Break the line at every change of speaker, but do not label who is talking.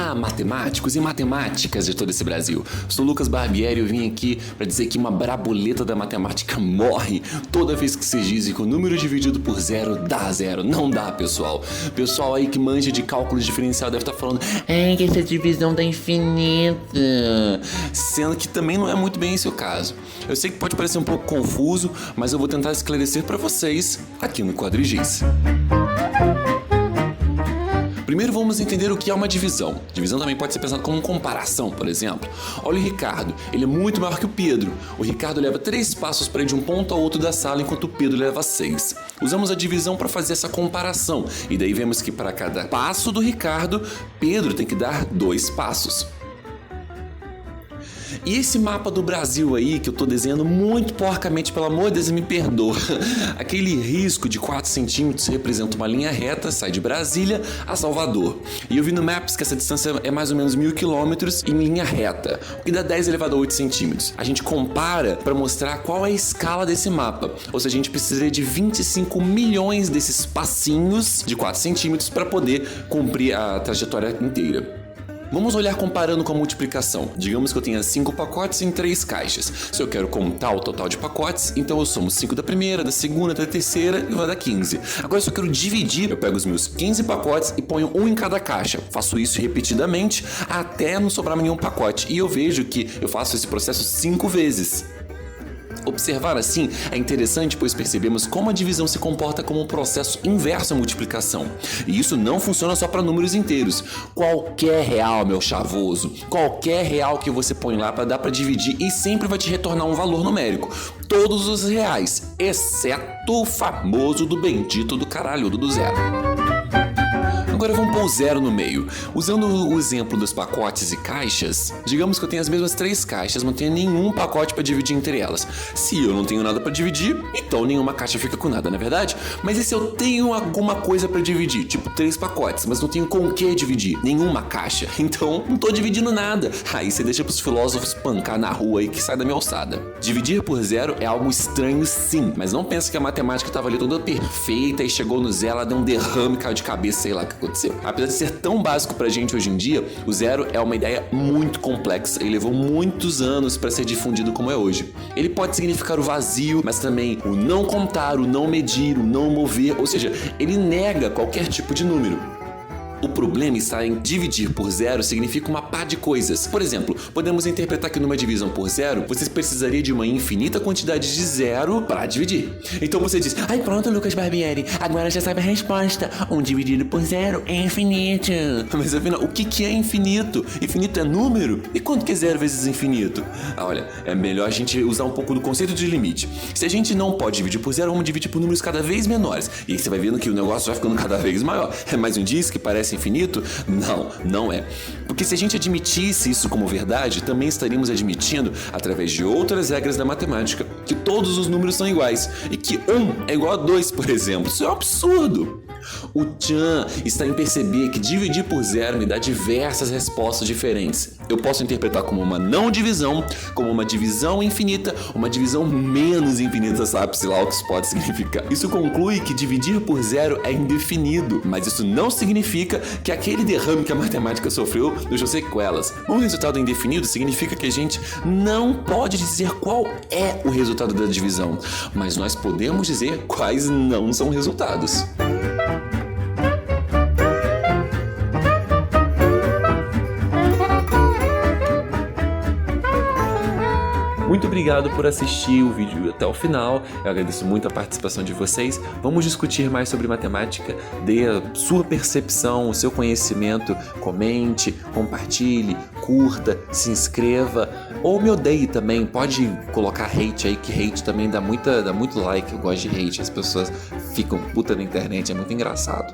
Olá, matemáticos e matemáticas de todo esse Brasil. Sou Lucas Barbieri e eu vim aqui para dizer que uma braboleta da matemática morre toda vez que se diz que o número dividido por zero dá zero. Não dá, pessoal. Pessoal aí que manja de cálculo diferencial deve estar falando que essa divisão tá infinita. Sendo que também não é muito bem esse o caso. Eu sei que pode parecer um pouco confuso, mas eu vou tentar esclarecer para vocês aqui no Quadrigiz. Primeiro vamos entender o que é uma divisão. Divisão também pode ser pensada como comparação, por exemplo. Olha o Ricardo, ele é muito maior que o Pedro. O Ricardo leva 3 passos para ir de um ponto ao outro da sala, enquanto o Pedro leva 6. Usamos a divisão para fazer essa comparação, e daí vemos que para cada passo do Ricardo, Pedro tem que dar 2 passos. E esse mapa do Brasil aí, que eu tô desenhando muito porcamente, pelo amor de Deus, me perdoa. Aquele risco de 4 centímetros representa uma linha reta, sai de Brasília a Salvador. E eu vi no Maps que essa distância é mais ou menos 1.000 quilômetros em linha reta, o que dá 10 elevado a 8 centímetros. A gente compara para mostrar qual é a escala desse mapa. Ou seja, a gente precisaria de 25 milhões desses passinhos de 4 centímetros para poder cumprir a trajetória inteira. Vamos olhar comparando com a multiplicação. Digamos que eu tenha 5 pacotes em 3 caixas. Se eu quero contar o total de pacotes, então eu somo 5 da primeira, da segunda, da terceira e vai dar 15. Agora, se eu quero dividir, eu pego os meus 15 pacotes e ponho um em cada caixa. Faço isso repetidamente até não sobrar nenhum pacote. E eu vejo que eu faço esse processo 5 vezes. Observar assim é interessante, pois percebemos como a divisão se comporta como um processo inverso à multiplicação. E isso não funciona só para números inteiros. Qualquer real, meu chavoso, qualquer real que você põe lá dá para dividir e sempre vai te retornar um valor numérico. Todos os reais, exceto o famoso do bendito do caralho do zero. Agora vamos pôr o zero no meio. Usando o exemplo dos pacotes e caixas, digamos que eu tenho as mesmas 3 caixas, não tenho nenhum pacote para dividir entre elas. Se eu não tenho nada para dividir, então nenhuma caixa fica com nada, não é verdade? Mas e se eu tenho alguma coisa para dividir, tipo 3 pacotes, mas não tenho com o que dividir? Nenhuma caixa. Então não tô dividindo nada. Aí você deixa pros filósofos pancar na rua aí que sai da minha alçada. Dividir por zero é algo estranho sim, mas não pensa que a matemática estava ali toda perfeita e chegou no zero, ela deu um derrame, caiu de cabeça, sei lá o que aconteceu. Apesar de ser tão básico pra gente hoje em dia, o zero é uma ideia muito complexa e levou muitos anos para ser difundido como é hoje. Ele pode significar o vazio, mas também o não contar, o não medir, o não mover, ou seja, ele nega qualquer tipo de número. O problema está em dividir por zero significa uma pá de coisas. Por exemplo, podemos interpretar que numa divisão por zero, você precisaria de uma infinita quantidade de zero para dividir. Então você diz, pronto, Lucas Barbieri, agora já sabe a resposta. 1 dividido por zero é infinito. Mas afinal, o que é infinito? Infinito é número? E quanto que é zero vezes infinito? Olha, é melhor a gente usar um pouco do conceito de limite. Se a gente não pode dividir por zero, vamos dividir por números cada vez menores. E aí você vai vendo que o negócio vai ficando cada vez maior. É mais um disco que parece infinito? Não é. Porque se a gente admitisse isso como verdade, também estaríamos admitindo, através de outras regras da matemática, que todos os números são iguais e que 1 é igual a 2, por exemplo. Isso é um absurdo. O tchan está em perceber que dividir por zero me dá diversas respostas diferentes. Eu posso interpretar como uma não divisão, como uma divisão infinita, uma divisão menos infinita, sabe-se lá o que isso pode significar. Isso conclui que dividir por zero é indefinido, mas isso não significa que aquele derrame que a matemática sofreu deixou sequelas. Um resultado indefinido significa que a gente não pode dizer qual é o resultado da divisão, mas nós podemos dizer quais não são resultados. Muito obrigado por assistir o vídeo até o final, eu agradeço muito a participação de vocês. Vamos discutir mais sobre matemática, dê a sua percepção, o seu conhecimento, comente, compartilhe, curta, se inscreva, ou me odeie também, pode colocar hate aí, que hate também dá muito like, eu gosto de hate, as pessoas ficam puta na internet, é muito engraçado.